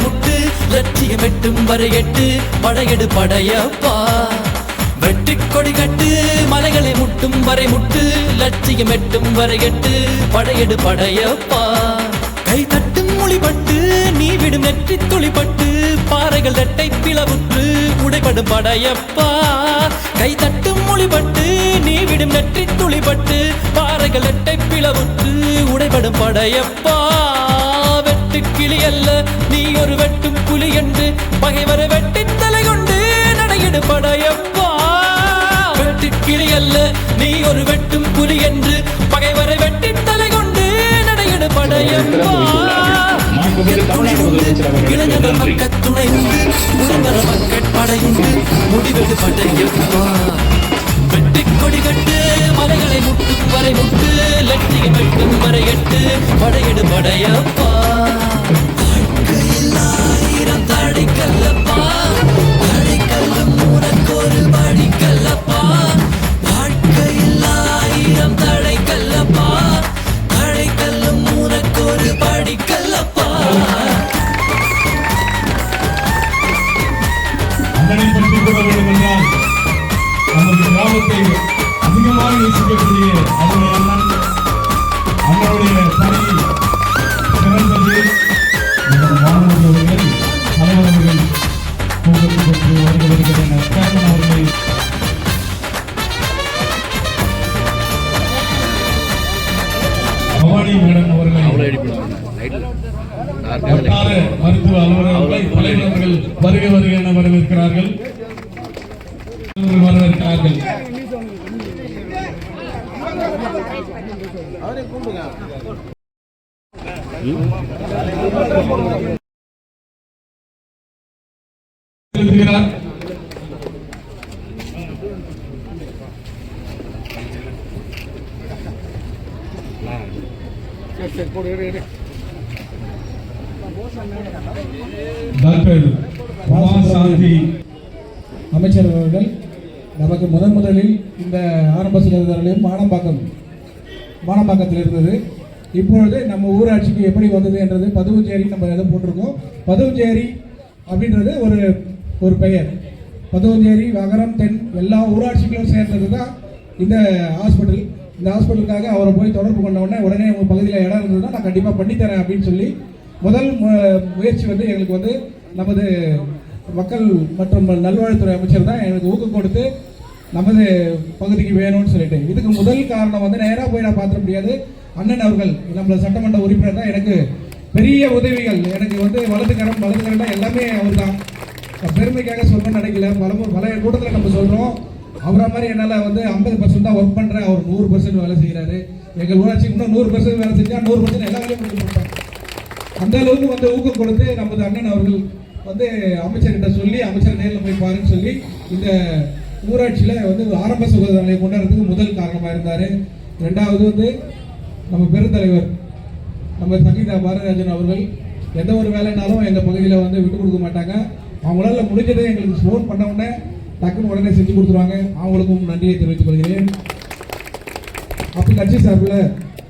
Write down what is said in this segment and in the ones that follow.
முட்டு லட்சியம் எட்டும் வரை எட்டு படையெடு படையப்பா வெற்றி கொடி கட்டு மலைகளை முட்டும் வரை முட்டு லட்சியம் எட்டும் வரை எட்டு படையெடு படையப்பா கை தட்டும் மொழிபட்டு நீ விடும் நெற்றி துளிப்பட்டு பாறைகள் ரெட்டை பிளவுற்று உடைபடும் படையப்பா கை தட்டும் மொழிபட்டு நீ விடும் நெற்றி துளிப்பட்டு பாறைகள் ரெட்டை பிளவுற்று உடைபடும் படையப்பா வெட்டு கிளி அல்ல நீ ஒரு வெட்டும் புலி என்று பகைவரை வெட்டி தலை கொண்டு நடையிடு படையப்பா வெட்டு கிளி அல்ல நீ ஒரு வெட்டும் புலி என்று பகைவரை வெட்டி தலை கொண்டு நடையிடு படையப்பா இளைஞர்கள் மக்கள் துணை உண்டு உடம்பர மக்கள் படையுண்டு முடிவெடு படையப்பா வெட்டி கொடி கட்டு மலைகளை முட்டும் வரை முட்டு லட்சியம் எட்டும் வரை எட்டு படையெடு படையப்பா ஆயிரம் தடைக்கல்லப்பா தடைக்கல்லும் உனக்கு ஒரு படிக்கல்லப்பா வாழ்க்கையில் ஆயிரம் தடைக்கல்லப்பா தடைக்கல்லும் உனக்கு ஒரு படிக்கல்லப்பா அண்ணனை பற்றி கூற வேண்டும் என்றால் நமது கிராமத்தை அதிகமாக நேசிக்கக்கூடிய அவருடைய அண்ணனுடைய பணி சிறந்தது. மாணவர்கள் தலைவர்கள் கூட்டத்தில் பெற்று வருகின்றனர். கேப்டன் அவர்களை பவானி மேடம் அவர்களை வட்டார மருத்துவ அலுவலர்கள் தலைவர்கள் வருக வருக என வரவேற்கிறார்கள். டாக்டர் சாந்தி அமைச்சர் அவர்கள் நமக்கு முதலில் இந்த ஆரம்ப சுகாதார நிலையம் மானம்பாக்கத்தில் இருந்தது. இப்பொழுது நம்ம ஊராட்சிக்கு எப்படி வந்தது என்றது பதுவுஞ்சேரி நம்ம எதை போட்டிருக்கோம். பதுவுஞ்சேரி அப்படின்றது ஒரு பெயர். பதுவுஞ்சேரி வகரம் தென் எல்லா ஊராட்சிகளும் சேர்ந்தது தான் இந்த ஹாஸ்பிட்டல். இந்த ஹாஸ்பிட்டலுக்காக அவரை போய் தொடர்பு கொண்ட உடனே உங்கள் பகுதியில் இடம் இருந்ததுன்னா நான் கண்டிப்பாக பண்ணித்தரேன் அப்படின்னு சொல்லி முதல் முயற்சி வந்து எங்களுக்கு வந்து நமது மக்கள் மற்றும் நல்வாழ்வுத்துறை அமைச்சர் தான் எனக்கு ஊக்கம் கொடுத்து நமது பகுதிக்கு வேணும்னு சொல்லிட்டு. இதுக்கு முதல் காரணம் வந்து நேராக போய் நான் பார்த்துட முடியாது. அண்ணன் அவர்கள் நம்மள சட்டமன்ற உறுப்பினர் தான் எனக்கு பெரிய உதவிகள். எனக்கு வந்து வலது கரம் தான் எல்லாமே அவர் தான். பெருமைக்காக சொல்லணும்னு நினைக்கல. பல கூட்டத்தில் நம்ம சொல்கிறோம். அவரை மாதிரி என்னால் வந்து 50% தான் ஒர்க் பண்ணுறேன், அவர் 100% வேலை செய்கிறாரு. எங்கள் ஊராட்சிக்கு இன்னும் 100% வேலை செஞ்சால் 100% எல்லா வேலையும் முடிச்சு கொடுப்பாங்க. அந்த அளவுக்கு வந்து ஊக்கம் கொடுத்து நமது அண்ணன் அவர்கள் வந்து அமைச்சர்கிட்ட சொல்லி அமைச்சர் நேரில் போய் பாருன்னு சொல்லி இந்த ஊராட்சியில் வந்து ஆரம்ப சுகாதார நிலையம் கொண்டாடுறதுக்கு முதல் காரணமாக இருந்தார். ரெண்டாவது வந்து நம்ம பெருந்தலைவர் நம்ம சங்கீதா பாரதிராஜன் அவர்கள் எந்த ஒரு வேலைனாலும் எங்கள் பகுதியில் வந்து விட்டு கொடுக்க மாட்டாங்க. அவங்களால முடிஞ்சதை எங்களுக்கு ஃபோன் பண்ண உடனே டக்குன்னு உடனே செஞ்சு கொடுத்துருவாங்க. அவங்களுக்கும் நன்றியை தெரிவித்துக் கொள்கிறேன். அப்போ கட்சி சார்பில்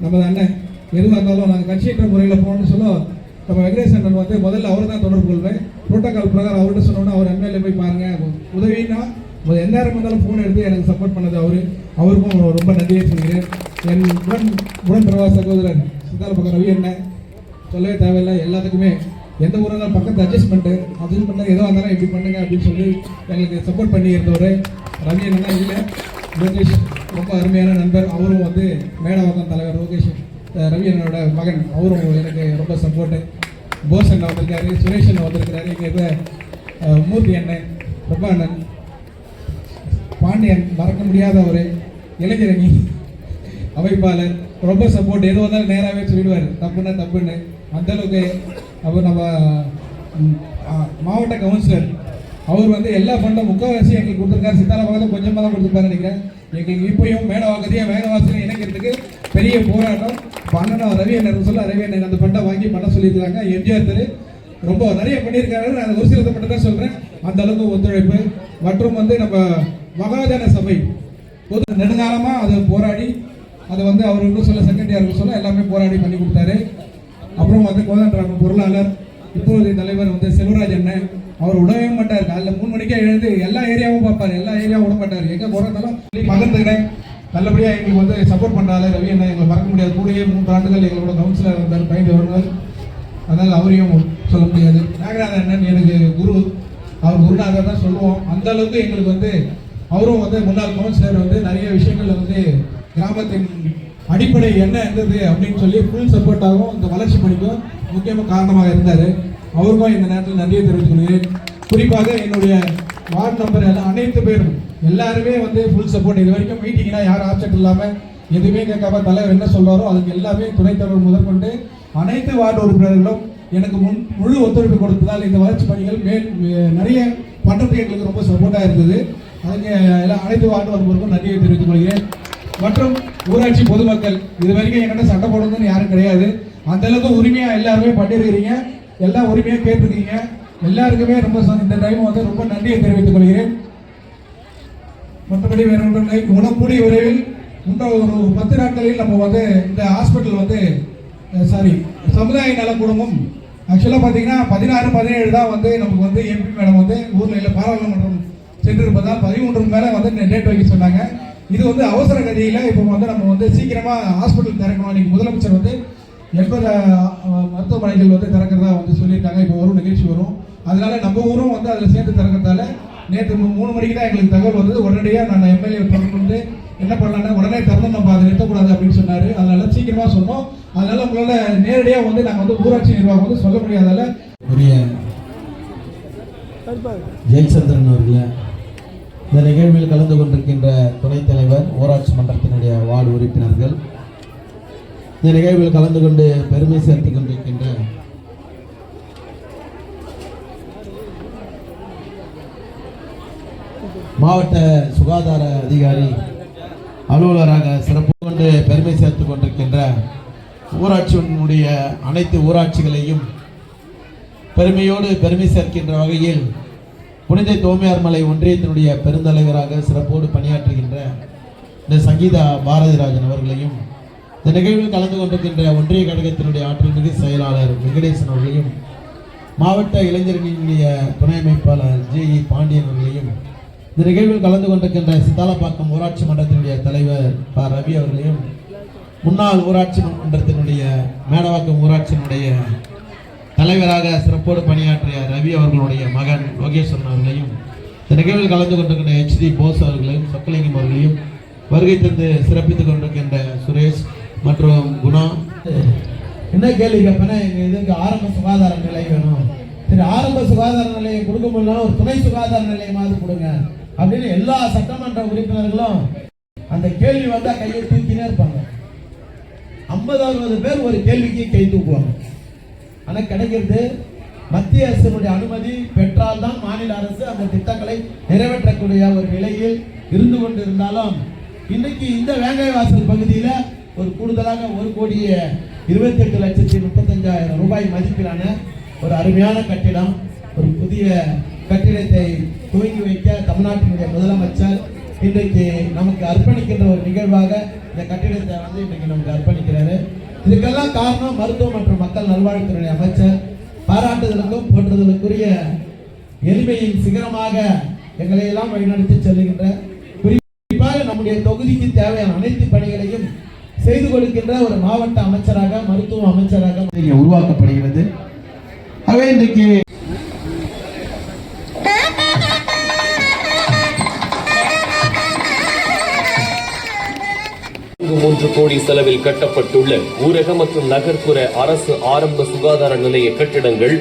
நமது அண்ணன் எதுவாக இருந்தாலும் நாங்கள் கட்சியற்ற முறையில் போகணும்னு சொல்ல நம்ம வெங்கடேஷ் அண்ணன் வந்து முதல்ல அவர் தான் தொடர்பு கொள்வேன். புரோட்டோகால் பிரகாரம் அவர்கிட்ட சொன்னோன்னா அவர் எம்எல்ஏ போய் பாருங்கள் உதவினா எந்நேரம் இருந்தாலும் ஃபோன் எடுத்து எனக்கு சப்போர்ட் பண்ணது அவருக்கும் ரொம்ப நன்றியை சொல்கிறேன். என் உடன் பிரவா சகோதரர் சித்தால பக்கம் ரவி அண்ணன் சொல்லவே தேவையில்லை. எல்லாத்துக்குமே எந்த ஊராக இருந்தாலும் பக்கத்து அட்ஜஸ்ட்மெண்ட்டு எதுவாக இருந்தாலும் இப்படி பண்ணுங்க அப்படின்னு சொல்லி எங்களுக்கு சப்போர்ட் பண்ணி இருந்தவர் ரவி அண்ணன் இல்லை. லோகேஷ் ரொம்ப அருமையான நண்பர். அவரும் வந்து மேடவாக்கம் தலைவர் லோகேஷ் ரவி அண்ணனோட மகன், அவரும் எனக்கு ரொம்ப சப்போர்ட்டு. போஸ் அண்ணன் வந்திருக்காரு, சுரேஷ் அண்ணன் வந்திருக்கிறாரு, இங்கே இருக்க மூர்த்தி அண்ணன், பிரபா அண்ணன், பாண்டியன் மறக்க முடியாத ஒரு இளைஞரணி அமைப்பாளர், ரொம்ப சப்போர்ட். எது வந்தாலும் நேராகவே சொல்லிடுவார், தப்புன்னா தப்புன்னு. அந்தளவுக்கு அவர் நம்ம மாவட்ட கவுன்சிலர் அவர் வந்து எல்லா ஃபண்டும் முக்கால்வாசி எங்களுக்கு கொடுத்துருக்காரு. சித்தால பக்கத்தில் கொஞ்சமாக தான் கொடுத்துருப்பாரு நினைக்கிறேன். எங்களுக்கு இப்போயும் மேடவாக்கத்தையும் வேகவாசலையும் இணைக்கிறதுக்கு பெரிய போராட்டம். அண்ணன் ரவி அண்ணன் சொல்ல ரவி அண்ணன் அந்த ஃபண்டை வாங்கி பண்ண சொல்லியிருக்காங்க. எம்ஜிஆர் திரு ரொம்ப நிறைய பண்ணியிருக்காரு. நான் ஒரு சிலத்தை மட்டும் தான் சொல்கிறேன். அந்த அளவுக்கு ஒத்துழைப்பு. மற்றும் வந்து நம்ம மகாஜன சபை பொது நெடுங்காலமாக அதை போராடி அதை வந்து அவர் இன்னும் சொல்ல செகண்ட் இயருக்கு சொல்ல எல்லாமே போராடி பண்ணி கொடுத்தாரு. அப்புறம் வந்து கோதண்டராம பொருளாளர் இப்போதைய தலைவர் வந்து செல்வராஜ் அண்ணன். அவர் விடவே மாட்டார். காலைல 3 மணிக்கே எழுந்து எல்லா ஏரியாவும் பார்ப்பாரு. எல்லா ஏரியாவும் விட மாட்டார். எங்க போறதாலும் பகிர்ந்துக்கிறேன். நல்லபடியா எங்களுக்கு வந்து சப்போர்ட் பண்றாரு ரவி அண்ணன். எங்களை மறக்க முடியாது. கூடயே 3 ஆண்டுகள் எங்களோட கவுன்சிலர் இருந்தார் 15 வருடங்கள். அதனால அவரையும் சொல்ல முடியாது. நாகராஜன் அண்ணன் எனக்கு குரு. அவர் குருநாதர் தான் சொல்லுவோம். அந்த அளவுக்கு எங்களுக்கு வந்து அவரும் வந்து முன்னாள் கவுன்சிலர் வந்து நிறைய விஷயங்கள்ல வந்து கிராமத்தின் அடிப்படை என்ன இருந்தது அப்படின்னு சொல்லி ஃபுல் சப்போர்ட்டாகவும் இந்த வளர்ச்சி பணிக்கும் முக்கியமாக காரணமாக இருந்தார். அவருக்கும் இந்த நேரத்தில் நன்றியை தெரிவித்துக் கொள்கிறேன். குறிப்பாக என்னுடைய வார்டு நம்பர் எல்லாம் அனைத்து பேரும் எல்லாருமே வந்து ஃபுல் சப்போர்ட். இது வரைக்கும் மீட்டிங்னா யாரும் ஆப்சென்ட் இல்லாமல் எதுவுமே கேட்காம தலைவர் என்ன சொல்றாரோ அதுக்கு எல்லாமே துணைத் தலைவர் முதற்கொண்டு அனைத்து வார்டு உறுப்பினர்களும் எனக்கு முழு ஒத்துழைப்பு கொடுத்ததால் இந்த வளர்ச்சி பணிகள் நிறைய பண்றதுக்கு எங்களுக்கு ரொம்ப சப்போர்ட்டாக இருந்தது. அதுக்கு எல்லாம் அனைத்து வார்டு உறுப்பினருக்கும் நன்றியை தெரிவித்துக் கொள்கிறேன். மற்றும் ஊராட்சி பொதுமக்கள் இது வரைக்கும் என்கிட்ட சண்டை போடுறதுன்னு யாரும் கிடையாது. அந்த அளவுக்கு உரிமையா எல்லாருமே பண்ணிருக்கிறீங்க. எல்லா உரிமையா கேட்டிருக்கீங்க. எல்லாருக்குமே ரொம்ப இந்த டைம் வந்து ரொம்ப நன்றியை தெரிவித்துக் கொள்கிறேன். மற்றபடி வேற ஒன்றும் இல்லை. உணக்கூடிய விரைவில் இன்னும் ஒரு 10 நாட்களில் நம்ம வந்து இந்த ஹாஸ்பிட்டல் வந்து சமுதாய நல குடும்பம் ஆக்சுவலாக பார்த்தீங்கன்னா 16, 17 தான் வந்து நமக்கு வந்து எம்பி மேடம் வந்து ஊரில் இல்லை பாராளுமன்றம் சென்றிருப்பதால் 13 மேலே வந்து டேட் வைக்க சொன்னாங்க. இது வந்து அவசர கதியில் இப்போ வந்து நம்ம வந்து சீக்கிரமாக ஹாஸ்பிட்டல் திறக்கணும். இன்னைக்கு முதலமைச்சர் வந்து 80 மருத்துவமனைகள் வந்து திறக்கிறதா வந்து சொல்லியிருக்காங்க. இப்போ வரும் நிகழ்ச்சி வரும். அதனால நம்ம ஊரும் வந்து அதில் சேர்ந்து திறக்கிறதால நேற்று 3 மணிக்கு தான் எங்களுக்கு தகவல் வந்தது. உடனடியாக நான் எம்எல்ஏ தொடர்பு வந்து என்ன பண்ணலாம்னா உடனே திறந்து நம்ம அதை நிறுத்தக்கூடாது அப்படின்னு சொன்னார். அதனால சீக்கிரமாக சொன்னோம். அதனால உங்களால நேரடியாக வந்து நாங்கள் வந்து ஊராட்சி நிர்வாகம் வந்து சொல்ல முடியாதால ஜெயச்சந்திரன் அவர்களே, இந்த நிகழ்வில் கலந்து கொண்டிருக்கின்ற துணைத் தலைவர், ஊராட்சி மன்றத்தினுடைய வார்டு உறுப்பினர்கள், இந்த நிகழ்வில் கலந்து கொண்டு பெருமை சேர்த்துக் கொண்டிருக்கின்ற மாவட்ட சுகாதார அதிகாரி அலுவலராக சிறப்பு கொண்டு பெருமை சேர்த்துக் கொண்டிருக்கின்ற ஊராட்சியினுடைய அனைத்து ஊராட்சிகளையும் பெருமையோடு பெருமை சேர்க்கின்ற வகையில் புனித தோமையார்மலை ஒன்றியத்தினுடைய பெருந்தலைவராக சிறப்போடு பணியாற்றுகின்ற இந்த சங்கீதா பாரதிராஜன் அவர்களையும், இந்த நிகழ்வில் கலந்து கொண்டிருக்கின்ற ஒன்றிய கழகத்தினுடைய ஆற்றல் மிகு செயலாளர் வெங்கடேசன் அவர்களையும், மாவட்ட இளைஞர்களினுடைய துணை அமைப்பாளர் ஜே.இ. பாண்டியன் அவர்களையும், இந்த நிகழ்வில் கலந்து கொண்டிருக்கின்ற சித்தாலப்பாக்கம் ஊராட்சி மன்றத்தினுடைய தலைவர் ப. ரவி அவர்களையும், முன்னாள் ஊராட்சி மன்றத்தினுடைய மேடவாக்கம் ஊராட்சியினுடைய தலைவராக சிறப்போடு பணியாற்றிய ரவி அவர்களுடைய மகன் லோகேஸ்வரன் அவர்களையும், இந்த நிகழ்வில் கலந்து கொண்டிருக்கின்ற HD போஸ் அவர்களையும், சொக்கலிங்கம் அவர்களையும், வருகை தந்து சிறப்பித்துக் கொண்டிருக்கின்ற சுரேஷ் மற்றும் குணா. என்ன கேள்வி கேட்பேன்னா, எங்கள் இதுக்கு ஆரம்ப சுகாதார நிலையம் வேணும். சரி, ஆரம்ப சுகாதார நிலையம் கொடுக்க முடியல, ஒரு துணை சுகாதார நிலையமாவது கொடுங்க அப்படின்னு எல்லா சட்டமன்ற உறுப்பினர்களும் அந்த கேள்வி வந்தா கையை தூக்கினே இருப்பாங்க. 50-60 பேர் ஒரு கேள்விக்கு கை தூக்குவாங்க. ஆனா கிடைக்கிறது மத்திய அரசினுடைய அனுமதி பெற்றால்தான் மாநில அரசு அந்த திட்டங்களை நிறைவேற்றக்கூடிய ஒரு நிலையில் இருந்து கொண்டிருந்தாலும், இன்னைக்கு இந்த வேங்கைவாசல் பகுதியில ஒரு கூடுதலாக 1,28,35,000 ரூபாய் மதிப்பிலான ஒரு அருமையான கட்டிடம், ஒரு புதிய கட்டிடத்தை துவங்கி வைக்க தமிழ்நாட்டினுடைய முதலமைச்சர் இன்றைக்கு நமக்கு அர்ப்பணிக்கின்ற ஒரு நிகழ்வாக இந்த கட்டிடத்தை வந்து இன்றைக்கு நமக்கு அர்ப்பணிக்கிறாரு. இதுக்கெல்லாம் காரணம் மருத்துவ மற்றும் மக்கள் நல்வாழ்வுத்துறை அமைச்சர். பாராட்டுதலுக்கும் போற்றுதலுக்குரிய எளிமையின் சிகரமாக எங்களை எல்லாம் வழிநடத்தி செல்லுகின்ற, குறிப்பாக நம்முடைய தொகுதிக்கு தேவையான அனைத்து பணிகளையும் செய்து கொடுக்கின்ற ஒரு மாவட்ட அமைச்சராக, மருத்துவ அமைச்சராக உருவாக்கப்படுகிறது. ஆகவே இன்றைக்கு 3 கோடி செலவில் கட்டப்பட்டுள்ள ஊரக மற்றும் நகர்ப்புற அரசு ஆரம்ப சுகாதார நிலைய கட்டிடங்கள்